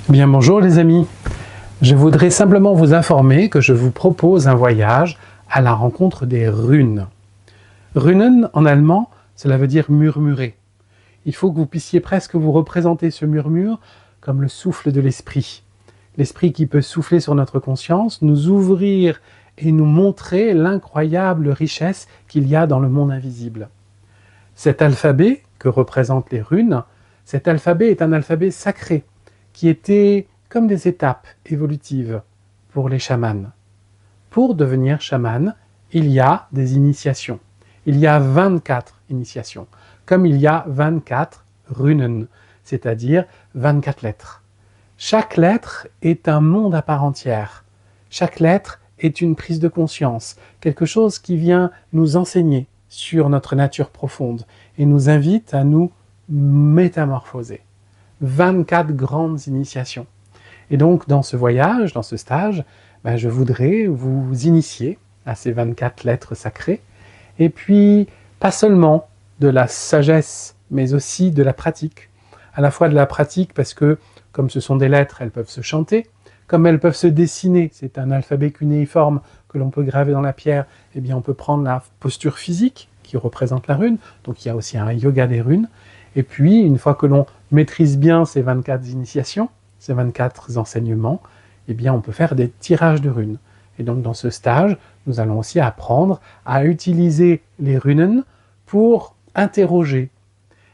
Bien bonjour les amis, je voudrais simplement vous informer que je vous propose un voyage à la rencontre des runes. Runen en allemand, cela veut dire murmurer. Il faut que vous puissiez presque vous représenter ce murmure comme le souffle de l'esprit. L'esprit qui peut souffler sur notre conscience, nous ouvrir et nous montrer l'incroyable richesse qu'il y a dans le monde invisible. Cet alphabet que représentent les runes, cet alphabet est un alphabet sacré, qui étaient comme des étapes évolutives pour les chamans. Pour devenir chaman, il y a des initiations. Il y a 24 initiations, comme il y a 24 runen, c'est-à-dire 24 lettres. Chaque lettre est un monde à part entière. Chaque lettre est une prise de conscience, quelque chose qui vient nous enseigner sur notre nature profonde et nous invite à nous métamorphoser. 24 grandes initiations. Et donc, dans ce voyage, dans ce stage, je voudrais vous initier à ces 24 lettres sacrées, et puis, pas seulement de la sagesse, mais aussi de la pratique. À la fois de la pratique, parce que, comme ce sont des lettres, elles peuvent se chanter, comme elles peuvent se dessiner, c'est un alphabet cunéiforme que l'on peut graver dans la pierre, eh bien on peut prendre la posture physique qui représente la rune, donc il y a aussi un yoga des runes, et puis, une fois que l'on maîtrise bien ces 24 initiations, ces 24 enseignements, eh bien on peut faire des tirages de runes. Et donc dans ce stage, nous allons aussi apprendre à utiliser les runen pour interroger.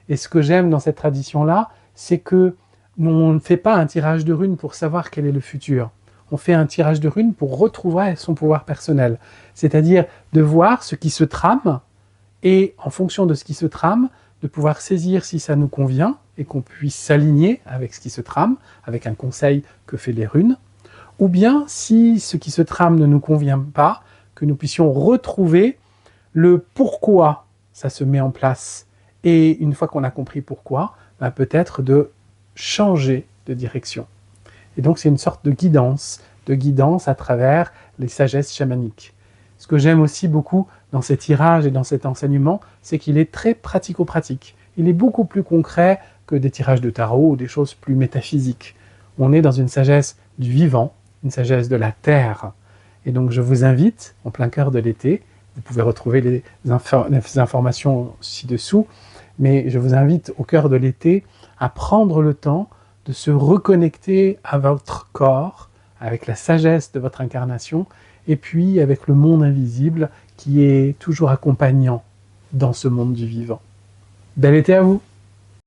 Et ce que j'aime dans cette tradition-là, c'est que on ne fait pas un tirage de runes pour savoir quel est le futur. On fait un tirage de runes pour retrouver son pouvoir personnel. C'est-à-dire de voir ce qui se trame, et en fonction de ce qui se trame, de pouvoir saisir si ça nous convient et qu'on puisse s'aligner avec ce qui se trame, avec un conseil que fait les runes, ou bien si ce qui se trame ne nous convient pas, que nous puissions retrouver le pourquoi ça se met en place. Et une fois qu'on a compris pourquoi, peut-être de changer de direction. Et donc c'est une sorte de guidance à travers les sagesses chamaniques. Ce que j'aime aussi beaucoup dans ces tirages et dans cet enseignement, c'est qu'il est très pratico-pratique. Il est beaucoup plus concret que des tirages de tarot ou des choses plus métaphysiques. On est dans une sagesse du vivant, une sagesse de la terre. Et donc je vous invite, en plein cœur de l'été, vous pouvez retrouver les informations ci-dessous, mais je vous invite au cœur de l'été à prendre le temps de se reconnecter à votre corps, avec la sagesse de votre incarnation, et puis avec le monde invisible qui est toujours accompagnant dans ce monde du vivant. Bel été à vous!